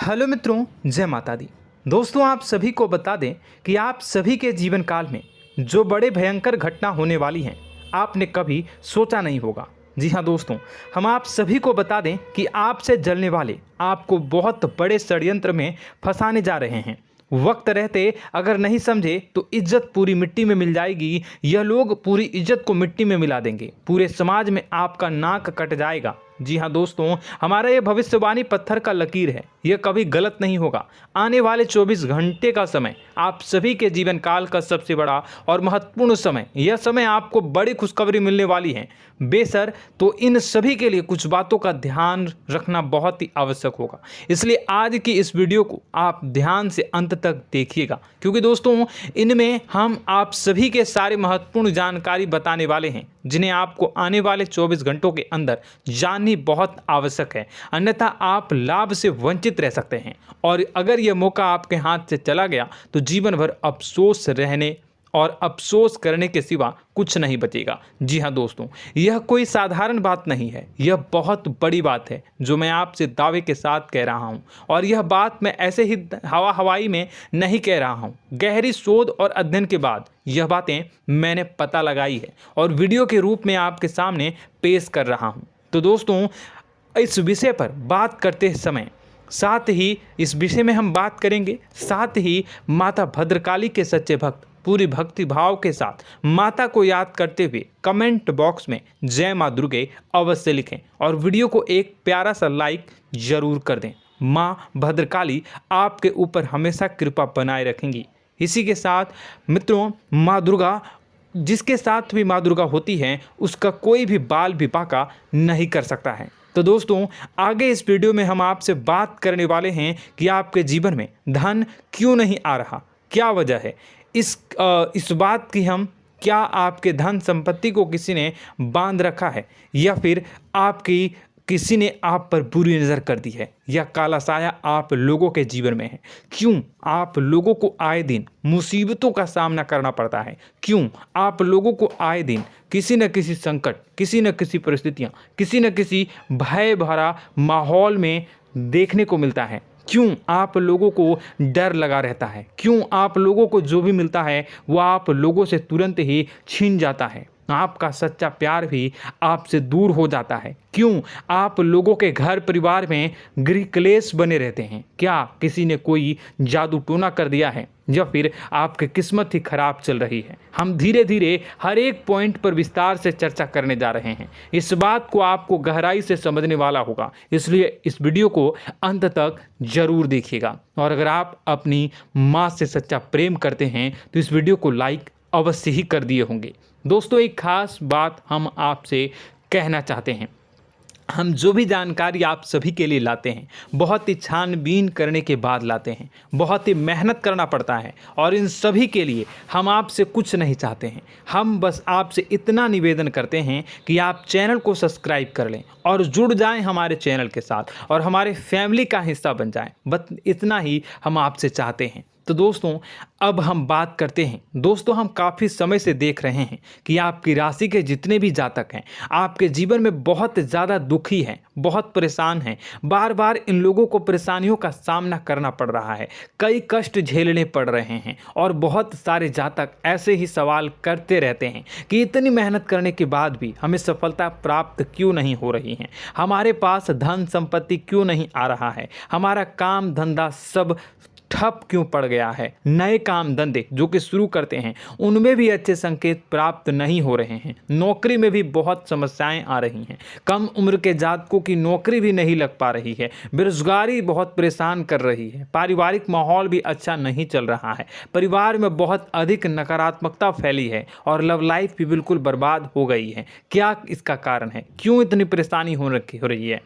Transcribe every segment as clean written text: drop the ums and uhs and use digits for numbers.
Hello मित्रों, जय माता दी। दोस्तों, आप सभी को बता दें कि आप सभी के जीवन काल में जो बड़े भयंकर घटना होने वाली हैं, आपने कभी सोचा नहीं होगा। जी हाँ दोस्तों, हम आप सभी को बता दें कि आपसे जलने वाले आपको बहुत बड़े षड्यंत्र में फंसाने जा रहे हैं। वक्त रहते अगर नहीं समझे तो इज्जत पूरी मिट्टी में मिल जाएगी। यह लोग पूरी इज्जत को मिट्टी में मिला देंगे। पूरे समाज में आपका नाक कट जाएगा। जी हाँ दोस्तों, हमारा ये भविष्यवाणी पत्थर का लकीर है, यह कभी गलत नहीं होगा। आने वाले 24 घंटे का समय आप सभी के जीवन काल का सबसे बड़ा और महत्वपूर्ण समय। यह समय आपको बड़ी खुशखबरी मिलने वाली है बेसर, तो इन सभी के लिए कुछ बातों का ध्यान रखना बहुत ही आवश्यक होगा। इसलिए आज की इस वीडियो को आप ध्यान से अंत तक देखिएगा, क्योंकि दोस्तों इनमें हम आप सभी के सारे महत्वपूर्ण जानकारी बताने वाले हैं, जिन्हें आपको आने वाले 24 घंटों के अंदर जाननी बहुत आवश्यक है। अन्यथा आप लाभ से वंचित रह सकते हैं, और अगर यह मौका आपके हाथ से चला गया तो जीवन भर अफसोस रहने और अफसोस करने के सिवा कुछ नहीं बचेगा। जी हाँ दोस्तों, यह कोई साधारण बात नहीं है, यह बहुत बड़ी बात है जो मैं आपसे दावे के साथ कह रहा हूँ। और यह बात मैं ऐसे ही हवाई में नहीं कह रहा हूँ। गहरी शोध और अध्ययन के बाद यह बातें मैंने पता लगाई है और वीडियो के रूप में आपके सामने पेश कर रहा हूँ। तो दोस्तों, इस विषय पर बात करते समय साथ ही इस विषय में हम बात करेंगे, साथ ही माता भद्रकाली के सच्चे भक्त पूरी भक्ति भाव के साथ माता को याद करते हुए कमेंट बॉक्स में जय माँ दुर्गे अवश्य लिखें और वीडियो को एक प्यारा सा लाइक जरूर कर दें। माँ भद्रकाली आपके ऊपर हमेशा कृपा बनाए रखेंगी। इसी के साथ मित्रों, माँ दुर्गा, जिसके साथ भी माँ दुर्गा होती हैं, उसका कोई भी बाल भी बांका नहीं कर सकता है। तो दोस्तों, आगे इस वीडियो में हम आपसे बात करने वाले हैं कि आपके जीवन में धन क्यों नहीं आ रहा, क्या वजह है इस बात की। हम क्या आपके धन संपत्ति को किसी ने बांध रखा है, या फिर आपकी किसी ने आप पर बुरी नज़र कर दी है, या काला साया आप लोगों के जीवन में है। क्यों आप लोगों को आए दिन मुसीबतों का सामना करना पड़ता है, क्यों आप लोगों को आए दिन किसी न किसी संकट, किसी न किसी परिस्थितियाँ, किसी न किसी भय भरा माहौल में देखने को मिलता है, क्यों आप लोगों को डर लगा रहता है, क्यों आप लोगों को जो भी मिलता है वो आप लोगों से तुरंत ही छीन जाता है, आपका सच्चा प्यार भी आपसे दूर हो जाता है, क्यों आप लोगों के घर परिवार में गृह क्लेश बने रहते हैं। क्या किसी ने कोई जादू टोना कर दिया है, या फिर आपकी किस्मत ही खराब चल रही है। हम धीरे धीरे हर एक पॉइंट पर विस्तार से चर्चा करने जा रहे हैं। इस बात को आपको गहराई से समझने वाला होगा, इसलिए इस वीडियो को अंत तक जरूर देखिएगा। और अगर आप अपनी माँ से सच्चा प्रेम करते हैं तो इस वीडियो को लाइक अवश्य ही कर दिए होंगे। दोस्तों, एक खास बात हम आपसे कहना चाहते हैं। हम जो भी जानकारी आप सभी के लिए लाते हैं, बहुत ही छानबीन करने के बाद लाते हैं, बहुत ही मेहनत करना पड़ता है, और इन सभी के लिए हम आपसे कुछ नहीं चाहते हैं। हम बस आपसे इतना निवेदन करते हैं कि आप चैनल को सब्सक्राइब कर लें और जुड़ जाएं हमारे चैनल के साथ और हमारे फैमिली का हिस्सा बन जाएं। बस इतना ही हम आपसे चाहते हैं। तो दोस्तों, अब हम बात करते हैं। दोस्तों, हम काफ़ी समय से देख रहे हैं कि आपकी राशि के जितने भी जातक हैं, आपके जीवन में बहुत ज़्यादा दुखी हैं, बहुत परेशान हैं। बार बार इन लोगों को परेशानियों का सामना करना पड़ रहा है, कई कष्ट झेलने पड़ रहे हैं, और बहुत सारे जातक ऐसे ही सवाल करते रहते हैं कि इतनी मेहनत करने के बाद भी हमें सफलता प्राप्त क्यों नहीं हो रही है, हमारे पास धन संपत्ति क्यों नहीं आ रहा है, हमारा काम धंधा सब ठप क्यों पड़ गया है, नए काम धंधे जो कि शुरू करते हैं उनमें भी अच्छे संकेत प्राप्त नहीं हो रहे हैं, नौकरी में भी बहुत समस्याएं आ रही हैं, कम उम्र के जातकों की नौकरी भी नहीं लग पा रही है, बेरोजगारी बहुत परेशान कर रही है, पारिवारिक माहौल भी अच्छा नहीं चल रहा है, परिवार में बहुत अधिक नकारात्मकता फैली है, और लव लाइफ भी बिल्कुल बर्बाद हो गई है। क्या इसका कारण है, क्यों इतनी परेशानी हो रही है?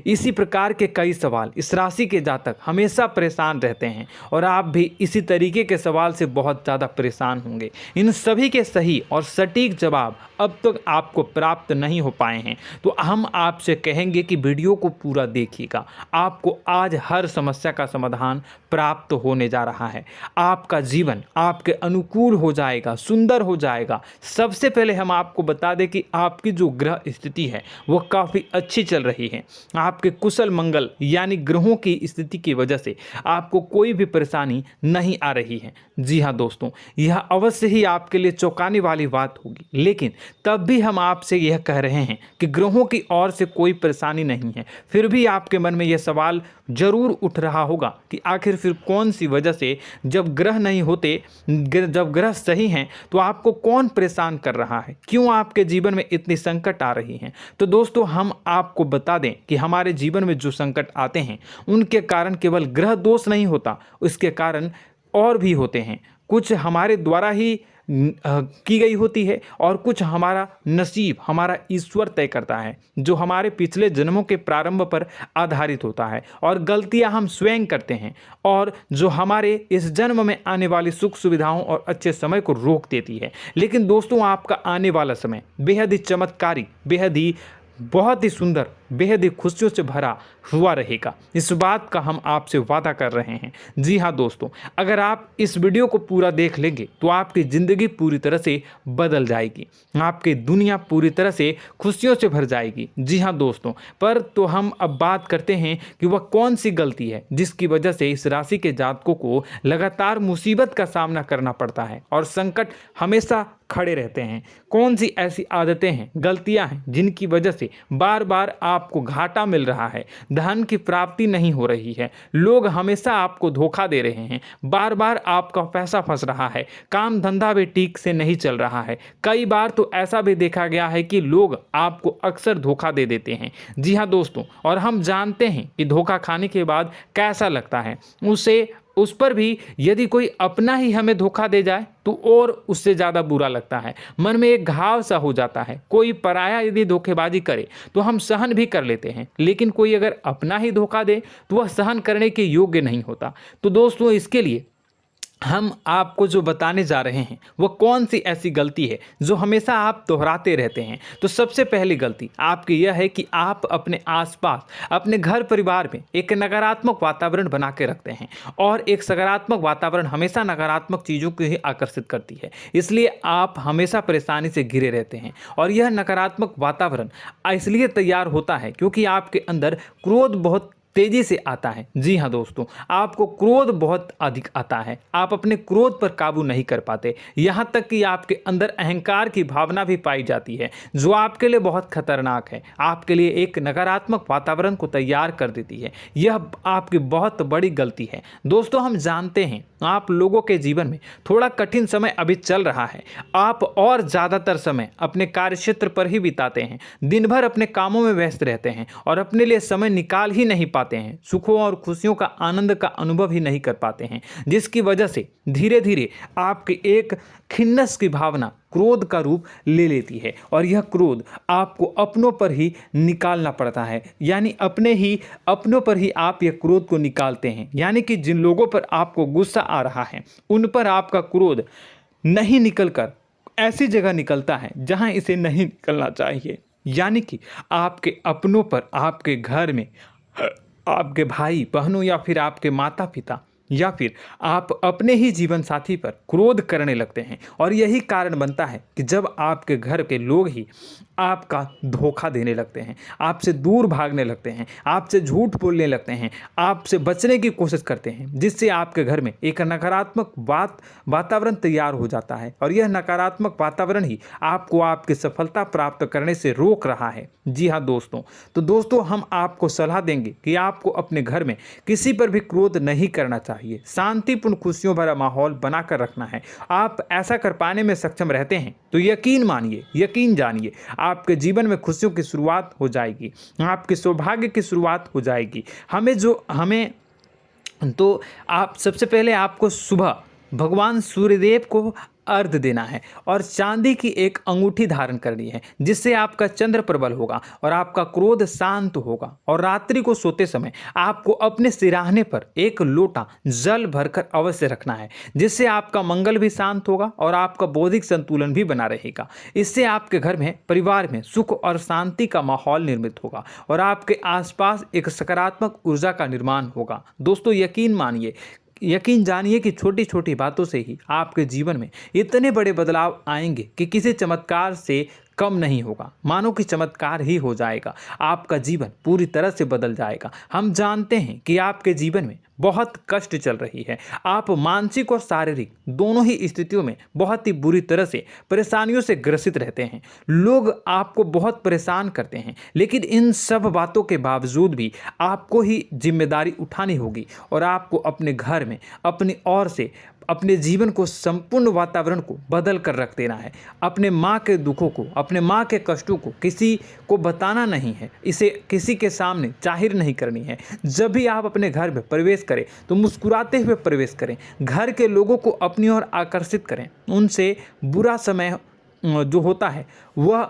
इसी प्रकार के कई सवाल इस राशि के जातक हमेशा परेशान रहते हैं, और आप भी इसी तरीके के सवाल से बहुत ज़्यादा परेशान होंगे। इन सभी के सही और सटीक जवाब अब तक आपको प्राप्त नहीं हो पाए हैं, तो हम आपसे कहेंगे कि वीडियो को पूरा देखिएगा। आपको आज हर समस्या का समाधान प्राप्त होने जा रहा है। आपका जीवन आपके अनुकूल हो जाएगा, सुंदर हो जाएगा। सबसे पहले हम आपको बता दें कि आपकी जो ग्रह स्थिति है वो काफ़ी अच्छी चल रही है। आपके कुशल मंगल यानी ग्रहों की स्थिति की वजह से आपको कोई भी परेशानी नहीं आ रही है। जी हाँ दोस्तों, यह अवश्य ही आपके लिए चौंकाने वाली बात होगी, लेकिन तब भी हम आपसे यह कह रहे हैं कि ग्रहों की ओर से कोई परेशानी नहीं है। फिर भी आपके मन में यह सवाल जरूर उठ रहा होगा कि आखिर फिर कौन सी वजह से, जब ग्रह नहीं होते, जब ग्रह सही हैं, तो आपको कौन परेशान कर रहा है, क्यों आपके जीवन में इतनी संकट आ रही हैं। तो दोस्तों, हम आपको बता दें कि हमारे जीवन में जो संकट आते हैं उनके कारण केवल ग्रह दोष नहीं होता, उसके कारण और भी होते हैं। कुछ हमारे द्वारा ही की गई होती है और कुछ हमारा नसीब, हमारा ईश्वर तय करता है, जो हमारे पिछले जन्मों के प्रारंभ पर आधारित होता है। और गलतियां हम स्वयं करते हैं और जो हमारे इस जन्म में आने वाली सुख सुविधाओं और अच्छे समय को रोक देती है। लेकिन दोस्तों, आपका आने वाला समय बेहद ही चमत्कारी, बेहद ही बहुत ही सुंदर, बेहद ही खुशियों से भरा हुआ रहेगा। इस बात का हम आपसे वादा कर रहे हैं। जी हाँ दोस्तों, अगर आप इस वीडियो को पूरा देख लेंगे तो आपकी ज़िंदगी पूरी तरह से बदल जाएगी, आपकी दुनिया पूरी तरह से खुशियों से भर जाएगी। जी हाँ दोस्तों, पर तो हम अब बात करते हैं कि वह कौन सी गलती है जिसकी वजह से इस राशि के जातकों को लगातार मुसीबत का सामना करना पड़ता है और संकट हमेशा खड़े रहते हैं। कौन सी ऐसी आदतें हैं, गलतियां हैं जिनकी वजह से बार बार आपको घाटा मिल रहा है, धन की प्राप्ति नहीं हो रही है, लोग हमेशा आपको धोखा दे रहे हैं, बार बार आपका पैसा फंस रहा है, काम धंधा भी ठीक से नहीं चल रहा है। कई बार तो ऐसा भी देखा गया है कि लोग आपको अक्सर धोखा दे देते हैं। जी हाँ दोस्तों, और हम जानते हैं कि धोखा खाने के बाद कैसा लगता है। उस पर भी यदि कोई अपना ही हमें धोखा दे जाए तो और उससे ज़्यादा बुरा लगता है, मन में एक घाव सा हो जाता है। कोई पराया यदि धोखेबाजी करे तो हम सहन भी कर लेते हैं, लेकिन कोई अगर अपना ही धोखा दे तो वह सहन करने के योग्य नहीं होता। तो दोस्तों, इसके लिए हम आपको जो बताने जा रहे हैं वो कौन सी ऐसी गलती है जो हमेशा आप दोहराते रहते हैं। तो सबसे पहली गलती आपकी यह है कि आप अपने आसपास, अपने घर परिवार में एक नकारात्मक वातावरण बना के रखते हैं, और एक सकारात्मक वातावरण हमेशा नकारात्मक चीज़ों को ही आकर्षित करती है। इसलिए आप हमेशा परेशानी से घिरे रहते हैं, और यह नकारात्मक वातावरण इसलिए तैयार होता है क्योंकि आपके अंदर क्रोध बहुत तेजी से आता है। जी हाँ दोस्तों, आपको क्रोध बहुत अधिक आता है, आप अपने क्रोध पर काबू नहीं कर पाते, यहाँ तक कि आपके अंदर अहंकार की भावना भी पाई जाती है, जो आपके लिए बहुत खतरनाक है, आपके लिए एक नकारात्मक वातावरण को तैयार कर देती है। यह आपकी बहुत बड़ी गलती है। दोस्तों, हम जानते हैं आप लोगों के जीवन में थोड़ा कठिन समय अभी चल रहा है। आप और ज़्यादातर समय अपने कार्यक्षेत्र पर ही बिताते हैं, दिन भर अपने कामों में व्यस्त रहते हैं और अपने लिए समय निकाल ही नहीं पाते हैं, सुखों और खुशियों का आनंद का अनुभव ही नहीं कर पाते हैं, जिसकी वजह से धीरे धीरे आपकी एक खिन्नस की भावना क्रोध का रूप ले लेती है, और यह क्रोध आपको अपनों पर ही निकालना पड़ता है। यानी अपनों पर ही आप यह क्रोध को निकालते हैं। यानी कि जिन लोगों पर आपको गुस्सा आ रहा है उन पर आपका क्रोध नहीं निकलकर ऐसी जगह निकलता है जहां इसे नहीं निकलना चाहिए। यानी कि आपके अपनों पर, आपके घर में, आपके भाई बहनों या फिर आपके माता पिता या फिर आप अपने ही जीवन साथी पर क्रोध करने लगते हैं, और यही कारण बनता है कि जब आपके घर के लोग ही आपका धोखा देने लगते हैं, आपसे दूर भागने लगते हैं, आपसे झूठ बोलने लगते हैं, आपसे बचने की कोशिश करते हैं, जिससे आपके घर में एक नकारात्मक वातावरण तैयार हो जाता है, और यह नकारात्मक वातावरण ही आपको आपकी सफलता प्राप्त करने से रोक रहा है। जी हाँ दोस्तों, तो दोस्तों, हम आपको सलाह देंगे कि आपको अपने घर में किसी पर भी क्रोध नहीं करना चाहिए, शांतिपूर्ण खुशियों भरा माहौल बनाकर रखना है। आप ऐसा कर पाने में सक्षम रहते हैं तो यकीन मानिए, यकीन जानिए, आपके जीवन में खुशियों की शुरुआत हो जाएगी, आपके सौभाग्य की शुरुआत हो जाएगी। आप सबसे पहले आपको सुबह भगवान सूर्यदेव को अर्घ्य देना है और चांदी की एक अंगूठी धारण करनी है, जिससे आपका चंद्र प्रबल होगा और आपका क्रोध शांत होगा। और रात्रि को सोते समय आपको अपने सिरहाने पर एक लोटा जल भरकर अवश्य रखना है, जिससे आपका मंगल भी शांत होगा और आपका बौद्धिक संतुलन भी बना रहेगा। इससे आपके घर में, परिवार में सुख और शांति का माहौल निर्मित होगा और आपके आसपास एक सकारात्मक ऊर्जा का निर्माण होगा। दोस्तों, यकीन जानिए कि छोटी छोटी बातों से ही आपके जीवन में इतने बड़े बदलाव आएंगे कि किसी चमत्कार से कम नहीं होगा। मानो कि चमत्कार ही हो जाएगा, आपका जीवन पूरी तरह से बदल जाएगा। हम जानते हैं कि आपके जीवन में बहुत कष्ट चल रही है, आप मानसिक और शारीरिक दोनों ही स्थितियों में बहुत ही बुरी तरह से परेशानियों से ग्रसित रहते हैं। लोग आपको बहुत परेशान करते हैं, लेकिन इन सब बातों के बावजूद भी आपको ही जिम्मेदारी उठानी होगी और आपको अपने घर में अपनी ओर से अपने जीवन को, संपूर्ण वातावरण को बदल कर रख देना है। अपने माँ के दुखों को, अपने माँ के कष्टों को किसी को बताना नहीं है, इसे किसी के सामने जाहिर नहीं करनी है। जब भी आप अपने घर में प्रवेश करें तो मुस्कुराते हुए प्रवेश करें, घर के लोगों को अपनी ओर आकर्षित करें। उनसे बुरा समय जो होता है वह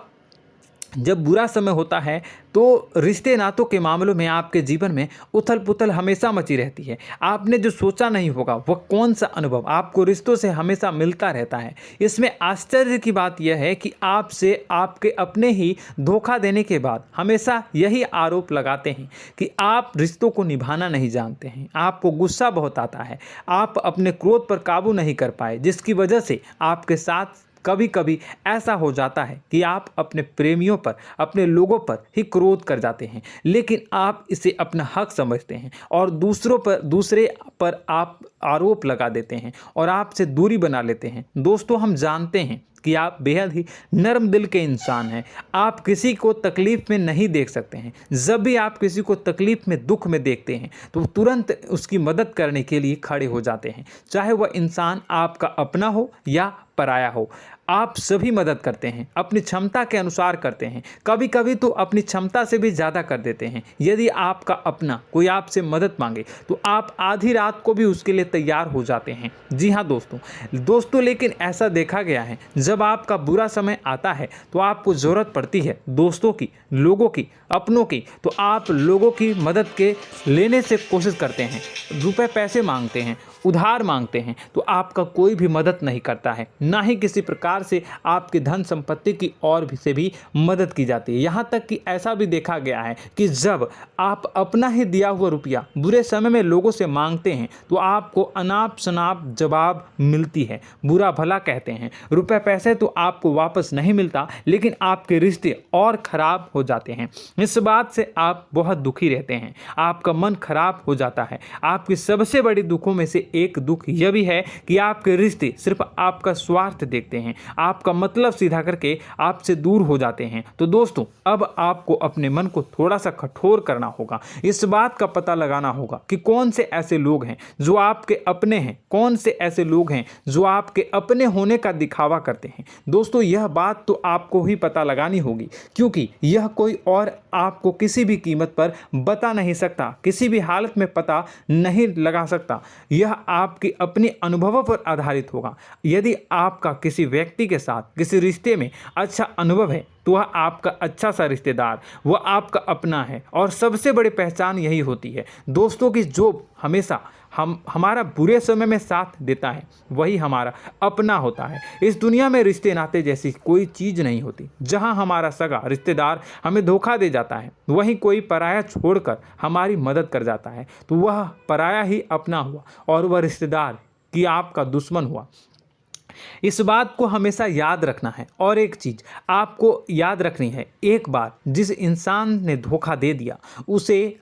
जब बुरा समय होता है तो रिश्ते नातों के मामलों में आपके जीवन में उथल पुथल हमेशा मची रहती है। आपने जो सोचा नहीं होगा वह कौन सा अनुभव आपको रिश्तों से हमेशा मिलता रहता है। इसमें आश्चर्य की बात यह है कि आपसे आपके अपने ही धोखा देने के बाद हमेशा यही आरोप लगाते हैं कि आप रिश्तों को निभाना नहीं जानते हैं, आपको गुस्सा बहुत आता है, आप अपने क्रोध पर काबू नहीं कर पाए, जिसकी वजह से आपके साथ कभी कभी ऐसा हो जाता है कि आप अपने प्रेमियों पर, अपने लोगों पर ही क्रोध कर जाते हैं, लेकिन आप इसे अपना हक समझते हैं और दूसरे पर आप आरोप लगा देते हैं और आपसे दूरी बना लेते हैं। दोस्तों, हम जानते हैं कि आप बेहद ही नर्म दिल के इंसान हैं। आप किसी को तकलीफ में नहीं देख सकते हैं। जब भी आप किसी को तकलीफ में, दुख में देखते हैं तो तुरंत उसकी मदद करने के लिए खड़े हो जाते हैं, चाहे वह इंसान आपका अपना हो या पराया हो। आप सभी मदद करते हैं, अपनी क्षमता के अनुसार करते हैं, कभी कभी तो अपनी क्षमता से भी ज़्यादा कर देते हैं। यदि आपका अपना कोई आपसे मदद मांगे तो आप आधी रात को भी उसके लिए तैयार हो जाते हैं। जी हाँ दोस्तों, लेकिन ऐसा देखा गया है, जब आपका बुरा समय आता है तो आपको ज़रूरत पड़ती है दोस्तों की, लोगों की, अपनों की, तो आप लोगों की मदद के लेने से कोशिश करते हैं, रुपए पैसे मांगते हैं, उधार मांगते हैं, तो आपका कोई भी मदद नहीं करता है, ना ही किसी प्रकार से आपकी धन संपत्ति की ओर से भी मदद की जाती है। यहाँ तक कि ऐसा भी देखा गया है कि जब आप अपना ही दिया हुआ रुपया बुरे समय में लोगों से मांगते हैं तो आपको अनाप शनाप जवाब मिलती है, बुरा भला कहते हैं। रुपए पैसे तो आपको वापस नहीं मिलता, लेकिन आपके रिश्ते और खराब हो जाते हैं। इस बात से आप बहुत दुखी रहते हैं, आपका मन खराब हो जाता है। आपकी सबसे बड़ी दुखों में से एक दुख यह भी है कि आपके रिश्ते सिर्फ आपका स्वार्थ देखते हैं, आपका मतलब सीधा करके आपसे दूर हो जाते हैं। तो दोस्तों, अब आपको अपने मन को थोड़ा सा कठोर करना होगा, इस बात का पता लगाना होगा कि कौन से ऐसे लोग हैं जो आपके अपने हैं, कौन से ऐसे लोग हैं जो आपके अपने होने का दिखावा करते हैं। दोस्तों, यह बात तो आपको ही पता लगानी होगी, क्योंकि यह कोई और आपको किसी भी कीमत पर बता नहीं सकता, किसी भी हालत में पता नहीं लगा सकता। यह आपके अपने अनुभवों पर आधारित होगा। यदि आपका किसी व्यक्ति के साथ किसी रिश्ते में अच्छा अनुभव है तो वह आपका अच्छा सा रिश्तेदार, वह आपका अपना है। और सबसे बड़ी पहचान यही होती है दोस्तों की जो हमेशा हमारा बुरे समय में साथ देता है वही हमारा अपना होता है। इस दुनिया में रिश्ते नाते जैसी कोई चीज़ नहीं होती। जहां हमारा सगा रिश्तेदार हमें धोखा दे जाता है, वहीं कोई पराया छोड़कर हमारी मदद कर जाता है तो वह पराया ही अपना हुआ और वह रिश्तेदार की आपका दुश्मन हुआ। इस बात को हमेशा याद रखना है। और एक चीज़ आपको याद रखनी है, एक बार जिस इंसान ने धोखा दे दिया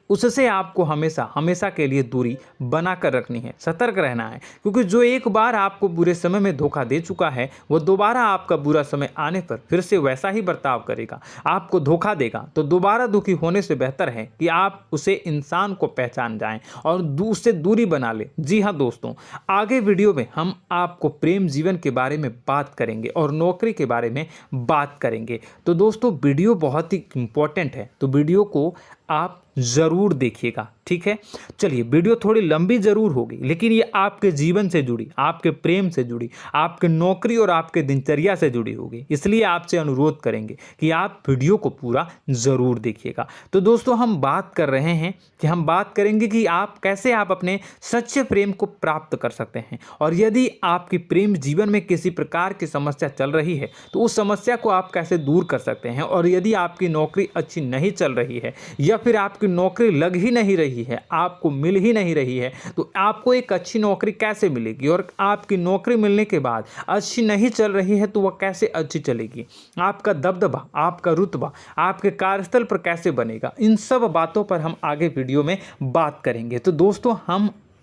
उससे आपको हमेशा हमेशा के लिए दूरी बना कर रखनी है, सतर्क रहना है। क्योंकि जो एक बार आपको बुरे समय में धोखा दे चुका है वह दोबारा आपका बुरा समय आने पर फिर से वैसा ही बर्ताव करेगा, आपको धोखा देगा। तो दोबारा दुखी होने से बेहतर है कि आप उसे इंसान को पहचान जाएं और उससे दूरी बना लें। जी हाँ दोस्तों, आगे वीडियो में हम आपको प्रेम जीवन के बारे में बात करेंगे और नौकरी के बारे में बात करेंगे। तो दोस्तों, वीडियो बहुत ही इम्पोर्टेंट है, तो वीडियो को आप ज़रूर देखिएगा, ठीक है। चलिए, वीडियो थोड़ी लंबी ज़रूर होगी, लेकिन ये आपके जीवन से जुड़ी, आपके प्रेम से जुड़ी, आपके नौकरी और आपके दिनचर्या से जुड़ी होगी, इसलिए आपसे अनुरोध करेंगे कि आप वीडियो को पूरा ज़रूर देखिएगा। तो दोस्तों, हम बात कर रहे हैं कि हम बात करेंगे कि आप कैसे आप अपने सच्चे प्रेम को प्राप्त कर सकते हैं, और यदि आपकी प्रेम जीवन में किसी प्रकार की समस्या चल रही है तो उस समस्या को आप कैसे दूर कर सकते हैं, और यदि आपकी नौकरी अच्छी नहीं चल रही है या फिर आपकी नौकरी लग ही नहीं रही है, आपको मिल ही नहीं रही है, तो आपको एक अच्छी नौकरी कैसे मिलेगी, और आपकी नौकरी मिलने के बाद अच्छी नहीं चल रही है तो वह कैसे अच्छी चलेगी, आपका दबदबा, आपका रुतबा आपके कार्यस्थल पर कैसे बनेगा, इन सब बातों पर हम आगे वीडियो में बात करेंगे। तो दोस्तों,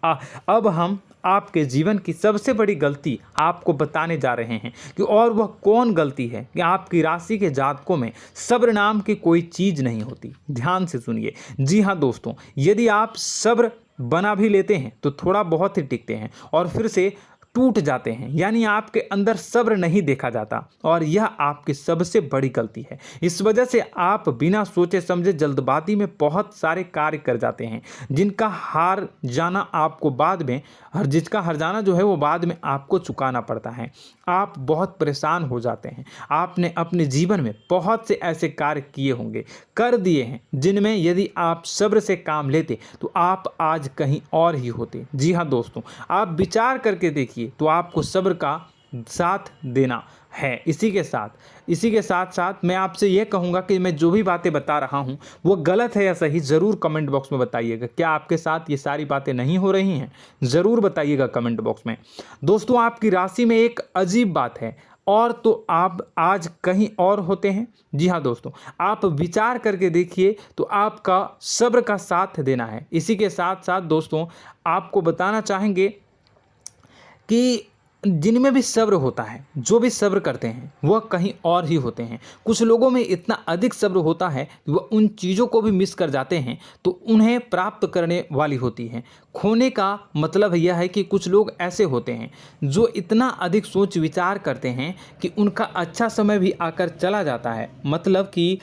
अब हम आपके जीवन की सबसे बड़ी गलती आपको बताने जा रहे हैं कि और वह कौन गलती है कि आपकी राशि के जातकों में सब्र नाम की कोई चीज़ नहीं होती। ध्यान से सुनिए। जी हाँ दोस्तों, यदि आप सब्र बना भी लेते हैं तो थोड़ा बहुत ही टिकते हैं और फिर से टूट जाते हैं, यानी आपके अंदर सब्र नहीं देखा जाता, और यह आपकी सबसे बड़ी गलती है। इस वजह से आप बिना सोचे समझे जल्दबाजी में बहुत सारे कार्य कर जाते हैं, जिनका हार जाना आपको बाद में जिसका हर जाना जो है वो बाद में आपको चुकाना पड़ता है। आप बहुत परेशान हो जाते हैं। आपने अपने जीवन में बहुत से ऐसे कार्य किए होंगे, कर दिए हैं, जिनमें यदि आप सब्र से काम लेते तो आप आज कहीं और ही होते। जी हाँ दोस्तों, आप विचार करके देखिए तो आपको सब्र का साथ देना है। इसी के साथ साथ मैं आपसे ये कहूँगा कि मैं जो भी बातें बता रहा हूँ वो गलत है या सही, ज़रूर कमेंट बॉक्स में बताइएगा। क्या आपके साथ ये सारी बातें नहीं हो रही हैं? ज़रूर बताइएगा कमेंट बॉक्स में। दोस्तों, आपकी राशि में एक अजीब बात है, और तो आप आज कहीं और होते हैं। जी हाँ दोस्तों, आप विचार करके देखिए तो आपका सब्र का साथ देना है। इसी के साथ साथ दोस्तों, आपको बताना चाहेंगे कि जिनमें भी सब्र होता है, जो भी सब्र करते हैं वह कहीं और ही होते हैं। कुछ लोगों में इतना अधिक सब्र होता है कि वह उन चीज़ों को भी मिस कर जाते हैं तो उन्हें प्राप्त करने वाली होती हैं। खोने का मतलब यह है कि कुछ लोग ऐसे होते हैं जो इतना अधिक सोच विचार करते हैं कि उनका अच्छा समय भी आकर चला जाता है, मतलब कि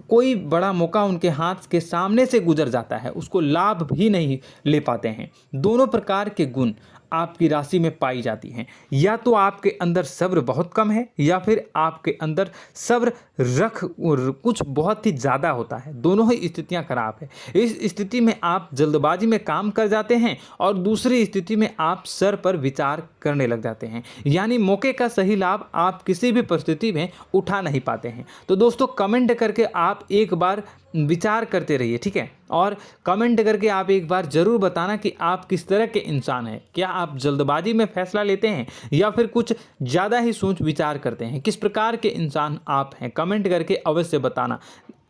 कोई बड़ा मौका उनके हाथ के सामने से गुजर जाता है, उसको लाभ भी नहीं ले पाते हैं। दोनों प्रकार के गुण आपकी राशि में पाई जाती हैं। या तो आपके अंदर सब्र बहुत कम है, या फिर आपके अंदर सब्र कुछ बहुत ही ज़्यादा होता है। दोनों ही स्थितियां खराब है। इस स्थिति में आप जल्दबाजी में काम कर जाते हैं, और दूसरी स्थिति में आप सर पर विचार करने लग जाते हैं, यानी मौके का सही लाभ आप किसी भी परिस्थिति में उठा नहीं पाते हैं। तो दोस्तों, कमेंट करके आप एक बार विचार करते रहिए, ठीक है, और कमेंट करके आप एक बार ज़रूर बताना कि आप किस तरह के इंसान हैं। क्या आप जल्दबाजी में फैसला लेते हैं या फिर कुछ ज़्यादा ही सोच विचार करते हैं? किस प्रकार के इंसान आप हैं? कमेंट करके अवश्य बताना।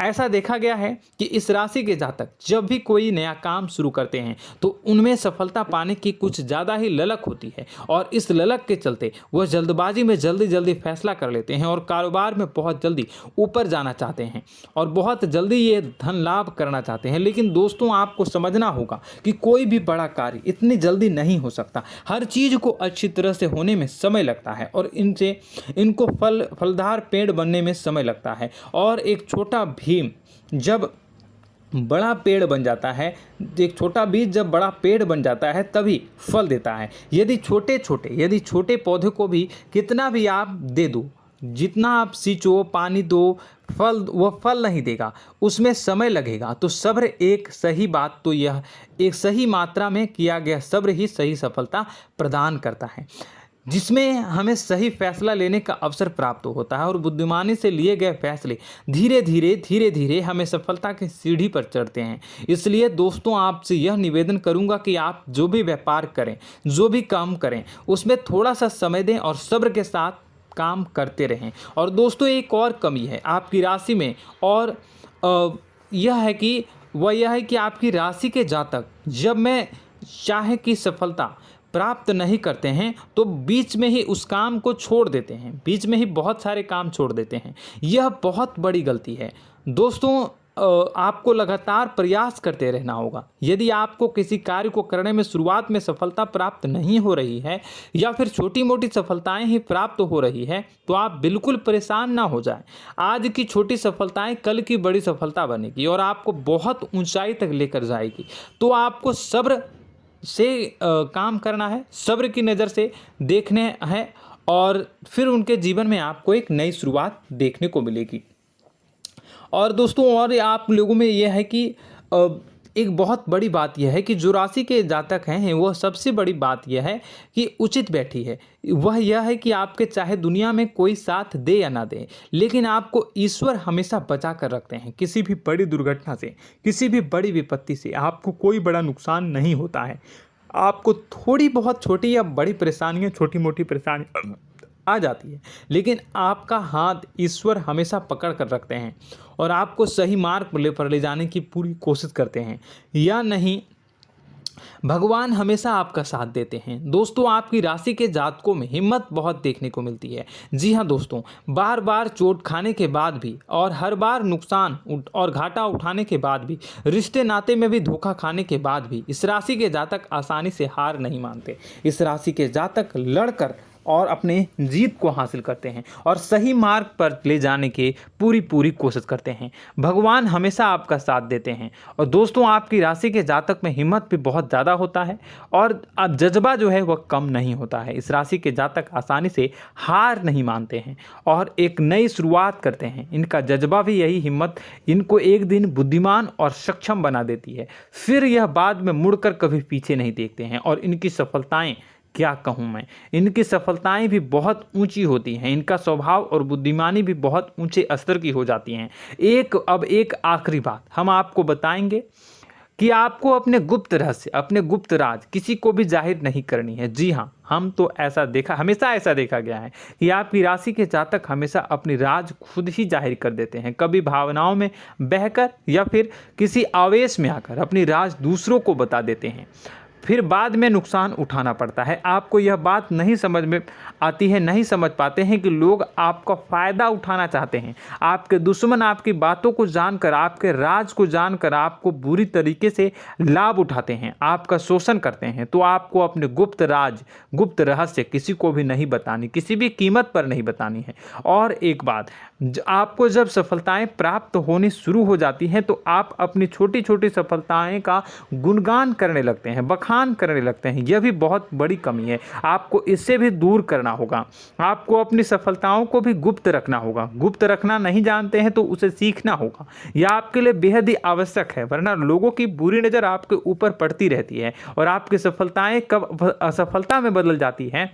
ऐसा देखा गया है कि इस राशि के जातक जब भी कोई नया काम शुरू करते हैं तो उनमें सफलता पाने की कुछ ज़्यादा ही ललक होती है, और इस ललक के चलते वह जल्दबाजी में जल्दी फैसला कर लेते हैं और कारोबार में बहुत जल्दी ऊपर जाना चाहते हैं और बहुत जल्दी ये धन लाभ करना चाहते हैं। लेकिन दोस्तों, आपको समझना होगा कि कोई भी बड़ा कार्य इतनी जल्दी नहीं हो सकता। हर चीज़ को अच्छी तरह से होने में समय लगता है, और इनको फलदार पेड़ बनने में समय लगता है। और एक छोटा भीम जब बड़ा पेड़ बन जाता है, एक छोटा बीज जब बड़ा पेड़ बन जाता है तभी फल देता है। यदि छोटे पौधे को भी कितना भी आप दे दो, जितना आप सींचो, पानी दो, वह फल नहीं देगा, उसमें समय लगेगा। तो सब्र एक सही बात, तो यह एक सही मात्रा में किया गया सब्र ही सही सफलता प्रदान करता है, जिसमें हमें सही फैसला लेने का अवसर प्राप्त होता है, और बुद्धिमानी से लिए गए फैसले धीरे धीरे हमें सफलता की सीढ़ी पर चढ़ते हैं। इसलिए दोस्तों, आपसे यह निवेदन करूंगा कि आप जो भी व्यापार करें, जो भी काम करें, उसमें थोड़ा सा समय दें और सब्र के साथ काम करते रहें। और दोस्तों, एक और कमी है आपकी राशि में, और यह है कि आपकी राशि के जातक जब मैं चाहे कि सफलता प्राप्त नहीं करते हैं तो बीच में ही उस काम को छोड़ देते हैं, बीच में ही बहुत सारे काम छोड़ देते हैं। यह बहुत बड़ी गलती है दोस्तों। आपको लगातार प्रयास करते रहना होगा। यदि आपको किसी कार्य को करने में शुरुआत में सफलता प्राप्त नहीं हो रही है या फिर छोटी मोटी सफलताएं ही प्राप्त हो रही है तो आप बिल्कुल परेशान ना हो जाएं। आज की छोटी सफलताएं कल की बड़ी सफलता बनेगी और आपको बहुत ऊंचाई तक लेकर जाएगी। तो आपको सब्र से काम करना है, सब्र की नज़र से देखने हैं और फिर उनके जीवन में आपको एक नई शुरुआत देखने को मिलेगी। और दोस्तों और आप लोगों में यह है कि एक बहुत बड़ी बात यह है कि जो राशि के जातक हैं वह सबसे बड़ी बात यह है कि उचित बैठी है। वह यह है कि आपके चाहे दुनिया में कोई साथ दे या ना दे, लेकिन आपको ईश्वर हमेशा बचा कर रखते हैं। किसी भी बड़ी दुर्घटना से, किसी भी बड़ी विपत्ति से आपको कोई बड़ा नुकसान नहीं होता है। आपको थोड़ी बहुत छोटी या बड़ी परेशानियाँ, छोटी मोटी परेशानी आ जाती है, लेकिन आपका हाथ ईश्वर हमेशा पकड़ कर रखते हैं और आपको सही मार्ग पर ले जाने की पूरी कोशिश करते हैं। या नहीं, भगवान हमेशा आपका साथ देते हैं। दोस्तों आपकी राशि के जातकों में हिम्मत बहुत देखने को मिलती है। जी हाँ दोस्तों, बार बार चोट खाने के बाद भी और हर बार नुकसान और घाटा उठाने के बाद भी, रिश्ते नाते में भी धोखा खाने के बाद भी इस राशि के जातक आसानी से हार नहीं मानते। इस राशि के जातक लड़कर और अपने जीत को हासिल करते हैं और सही मार्ग पर ले जाने की पूरी कोशिश करते हैं। भगवान हमेशा आपका साथ देते हैं। और दोस्तों आपकी राशि के जातक में हिम्मत भी बहुत ज़्यादा होता है और अब जज्बा जो है वह कम नहीं होता है। इस राशि के जातक आसानी से हार नहीं मानते हैं और एक नई शुरुआत करते हैं। इनका जज्बा भी, यही हिम्मत इनको एक दिन बुद्धिमान और सक्षम बना देती है। फिर यह बाद में मुड़कर कभी पीछे नहीं देखते हैं और इनकी सफलताएं, क्या कहूँ मैं, इनकी सफलताएं भी बहुत ऊंची होती हैं। इनका स्वभाव और बुद्धिमानी भी बहुत ऊंचे स्तर की हो जाती हैं। अब एक आखिरी बात हम आपको बताएंगे कि आपको अपने गुप्त रहस्य, अपने गुप्त राज किसी को भी जाहिर नहीं करनी है। जी हाँ, हमेशा ऐसा देखा गया है कि आपकी राशि के जातक हमेशा अपनी राज खुद ही जाहिर कर देते हैं। कभी भावनाओं में बहकर या फिर किसी आवेश में आकर अपनी राज दूसरों को बता देते हैं, फिर बाद में नुकसान उठाना पड़ता है। आपको यह बात नहीं समझ में आती है, नहीं समझ पाते हैं कि लोग आपका फ़ायदा उठाना चाहते हैं। आपके दुश्मन आपकी बातों को जानकर, आपके राज को जानकर आपको बुरी तरीके से लाभ उठाते हैं, आपका शोषण करते हैं। तो आपको अपने गुप्त राज, गुप्त रहस्य किसी को भी नहीं बतानी, किसी भी कीमत पर नहीं बतानी है। और एक बात, आपको जब सफलताएं प्राप्त होनी शुरू हो जाती हैं तो आप अपनी छोटी छोटी सफलताएं का गुणगान करने लगते हैं, बखान करने लगते हैं। यह भी बहुत बड़ी कमी है, आपको इससे भी दूर करना होगा। आपको अपनी सफलताओं को भी गुप्त रखना होगा। गुप्त रखना नहीं जानते हैं तो उसे सीखना होगा। यह आपके लिए बेहद ही आवश्यक है, वरना लोगों की बुरी नज़र आपके ऊपर पड़ती रहती है और आपकी सफलताएं कब असफलता में बदल जाती हैं,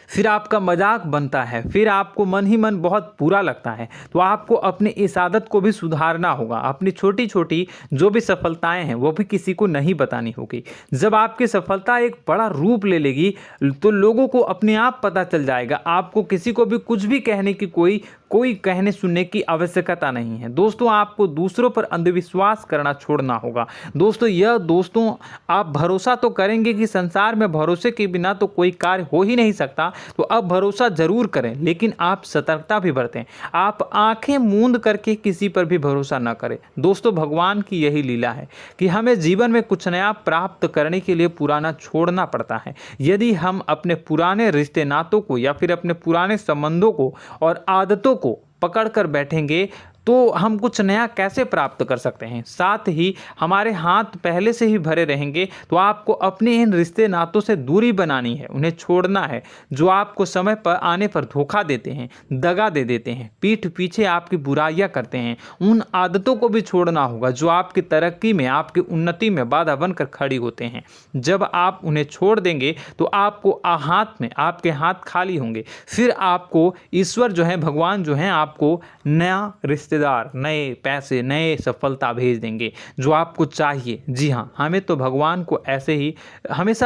फिर आपका मजाक बनता है, फिर आपको मन ही मन बहुत बुरा लगता है। तो आपको अपनी इस आदत को भी सुधारना होगा। अपनी छोटी छोटी जो भी सफलताएं हैं वो भी किसी को नहीं बतानी होगी। जब आपकी सफलता एक बड़ा रूप ले लेगी तो लोगों को अपने आप पता चल जाएगा। आपको किसी को भी कुछ भी कहने की कोई कहने सुनने की आवश्यकता नहीं है। दोस्तों आपको दूसरों पर अंधविश्वास करना छोड़ना होगा। दोस्तों आप भरोसा तो करेंगे कि संसार में भरोसे के बिना तो कोई कार्य हो ही नहीं सकता, तो अब भरोसा जरूर करें, लेकिन आप सतर्कता भी बरतें। आप आंखें मूंद करके किसी पर भी भरोसा न करें। दोस्तों भगवान की यही लीला है कि हमें जीवन में कुछ नया प्राप्त करने के लिए पुराना छोड़ना पड़ता है। यदि हम अपने पुराने रिश्ते नातों को या फिर अपने पुराने संबंधों को और आदतों को पकड़ कर बैठेंगे तो हम कुछ नया कैसे प्राप्त कर सकते हैं। साथ ही हमारे हाथ पहले से ही भरे रहेंगे। तो आपको अपने इन रिश्ते नातों से दूरी बनानी है, उन्हें छोड़ना है। जो आपको समय पर आने पर धोखा देते हैं, दगा दे देते हैं, पीठ पीछे आपकी बुराइयां करते हैं, उन आदतों को भी छोड़ना होगा जो आपकी तरक्की में, आपकी उन्नति में बाधा बनकर खड़ी होते हैं। जब आप उन्हें छोड़ देंगे तो आपको आपके हाथ खाली होंगे। फिर आपको ईश्वर जो है, भगवान जो है, आपको नया रिश्तेदार, नए पैसे, नए सफलता भेज देंगे जो आपको चाहिए। जी हाँ, हमेशा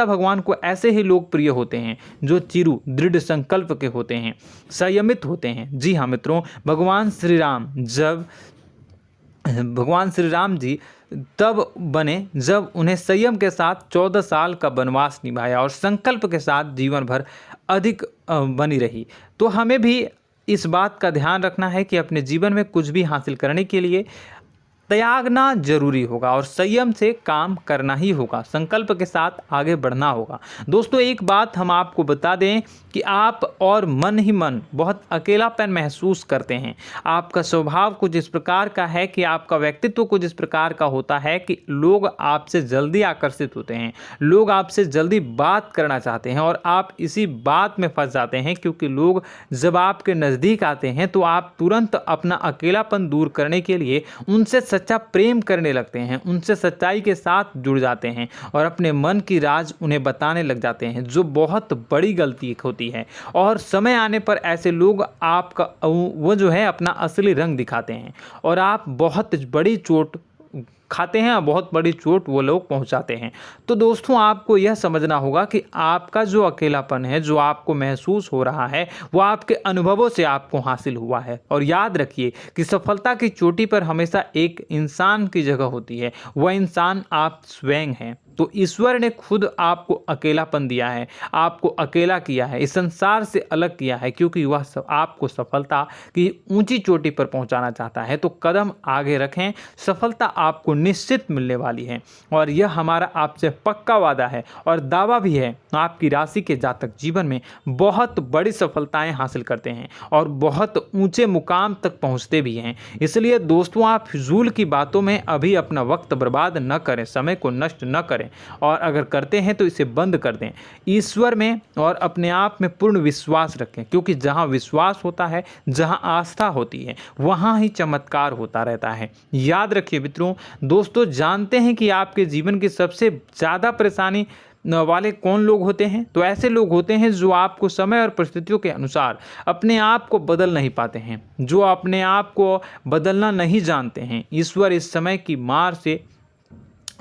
भगवान को ऐसे ही लोग प्रिय होते हैं जो चिरु दृढ़ संकल्प के होते हैं, संयमित होते हैं। जी हाँ मित्रों, भगवान श्री राम जी तब बने जब उन्हें संयम के साथ 14 साल का वनवास निभाया और संकल्प के साथ जीवन भर अधिक बनी रही। तो हमें भी इस बात का ध्यान रखना है कि अपने जीवन में कुछ भी हासिल करने के लिए त्यागना जरूरी होगा और संयम से काम करना ही होगा, संकल्प के साथ आगे बढ़ना होगा। दोस्तों एक बात हम आपको बता दें कि आप और मन ही मन बहुत अकेलापन महसूस करते हैं। आपका स्वभाव कुछ इस प्रकार का है कि आपका व्यक्तित्व कुछ इस प्रकार का होता है कि लोग आपसे जल्दी आकर्षित होते हैं, लोग आपसे जल्दी बात करना चाहते हैं और आप इसी बात में फंस जाते हैं, क्योंकि लोग जब आपके नज़दीक आते हैं तो आप तुरंत अपना अकेलापन दूर करने के लिए उनसे सच्चा प्रेम करने लगते हैं, उनसे सच्चाई के साथ जुड़ जाते हैं और अपने मन की राज उन्हें बताने लग जाते हैं, जो बहुत बड़ी गलती होती है। और समय आने पर ऐसे लोग आपका वो जो है अपना असली रंग दिखाते हैं और आप बहुत बड़ी चोट खाते हैं, बहुत बड़ी चोट वो लोग पहुंचाते हैं। तो दोस्तों आपको यह समझना होगा कि आपका जो अकेलापन है, जो आपको महसूस हो रहा है, वो आपके अनुभवों से आपको हासिल हुआ है। और याद रखिए कि सफलता की चोटी पर हमेशा एक इंसान की जगह होती है, वह इंसान आप स्वयं हैं। तो ईश्वर ने खुद आपको अकेलापन दिया है, आपको अकेला किया है, इस संसार से अलग किया है, क्योंकि वह आपको सफलता की ऊंची चोटी पर पहुंचाना चाहता है। तो कदम आगे रखें, सफलता आपको निश्चित मिलने वाली है और यह हमारा आपसे पक्का वादा है और दावा भी है। आपकी राशि के जातक जीवन में बहुत बड़ी सफलताएं हासिल करते हैं और बहुत ऊंचे मुकाम तक पहुंचते भी हैं। इसलिए दोस्तों आप फिजूल की बातों में अभी अपना वक्त बर्बाद न करें, समय को नष्ट न करें और अगर करते हैं तो इसे बंद कर दें। ईश्वर में और अपने आप में पूर्ण विश्वास रखें, क्योंकि जहां विश्वास होता है, जहां आस्था होती है, वहां ही चमत्कार होता रहता है। याद रखिए मित्रों, दोस्तों जानते हैं कि आपके जीवन की सबसे ज़्यादा परेशानी वाले कौन लोग होते हैं? तो ऐसे लोग होते हैं जो आपको समय और परिस्थितियों के अनुसार अपने आप को बदल नहीं पाते हैं, जो अपने आप को बदलना नहीं जानते हैं। ईश्वर इस समय की मार से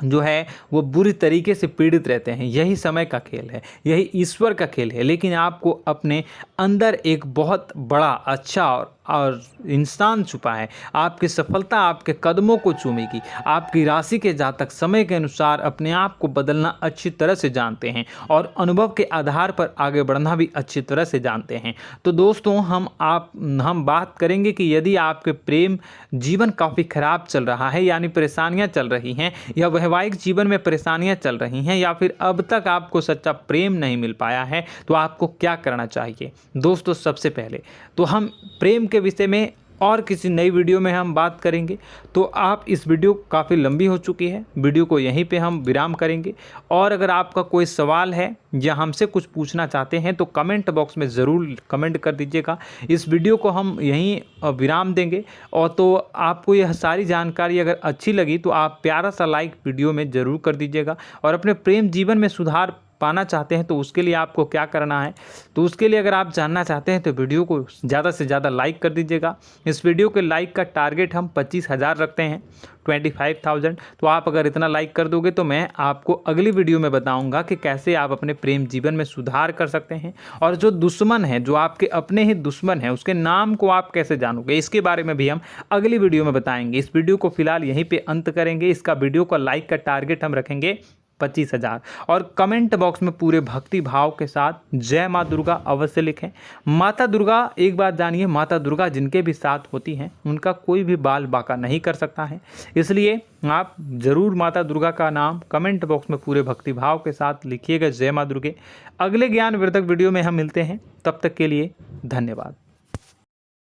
जो है वो बुरी तरीके से पीड़ित रहते हैं। यही समय का खेल है, यही ईश्वर का खेल है। लेकिन आपको अपने अंदर एक बहुत बड़ा अच्छा और इंसान छुपा है। आपकी सफलता आपके कदमों को चूमेगी। आपकी राशि के जातक समय के अनुसार अपने आप को बदलना अच्छी तरह से जानते हैं और अनुभव के आधार पर आगे बढ़ना भी अच्छी तरह से जानते हैं। तो दोस्तों हम बात करेंगे कि यदि आपके प्रेम जीवन काफ़ी खराब चल रहा है, यानी परेशानियां चल रही हैं, या वैवाहिक जीवन में परेशानियां चल रही हैं, या फिर अब तक आपको सच्चा प्रेम नहीं मिल पाया है, तो आपको क्या करना चाहिए। दोस्तों सबसे पहले तो हम प्रेम के विषय में और किसी नई वीडियो में हम बात करेंगे। तो आप इस वीडियो काफ़ी लंबी हो चुकी है, वीडियो को यहीं पे हम विराम करेंगे। और अगर आपका कोई सवाल है या हमसे कुछ पूछना चाहते हैं तो कमेंट बॉक्स में ज़रूर कमेंट कर दीजिएगा। इस वीडियो को हम यहीं विराम देंगे। और तो आपको यह सारी जानकारी अगर अच्छी लगी तो आप प्यारा सा लाइक वीडियो में ज़रूर कर दीजिएगा। और अपने प्रेम जीवन में सुधार पाना चाहते हैं तो उसके लिए आपको क्या करना है, तो उसके लिए अगर आप जानना चाहते हैं तो वीडियो को ज़्यादा से ज़्यादा लाइक कर दीजिएगा। इस वीडियो के लाइक का टारगेट हम 25,000 रखते हैं, 25,000। तो आप अगर इतना लाइक कर दोगे तो मैं आपको अगली वीडियो में बताऊंगा कि कैसे आप अपने प्रेम जीवन में सुधार कर सकते हैं। और जो दुश्मन है, जो आपके अपने ही दुश्मन है, उसके नाम को आप कैसे जानोगे, इसके बारे में भी हम अगली वीडियो में बताएंगे। इस वीडियो को फिलहाल यहीं पर अंत करेंगे। इसका वीडियो का लाइक का टारगेट हम रखेंगे 25,000। और कमेंट बॉक्स में पूरे भक्ति भाव के साथ जय माँ दुर्गा अवश्य लिखें। माता दुर्गा, एक बात जानिए, माता दुर्गा जिनके भी साथ होती हैं उनका कोई भी बाल बाका नहीं कर सकता है। इसलिए आप ज़रूर माता दुर्गा का नाम कमेंट बॉक्स में पूरे भक्ति भाव के साथ लिखिएगा, जय माँ दुर्गे। अगले ज्ञानवर्धक वीडियो में हम मिलते हैं, तब तक के लिए धन्यवाद।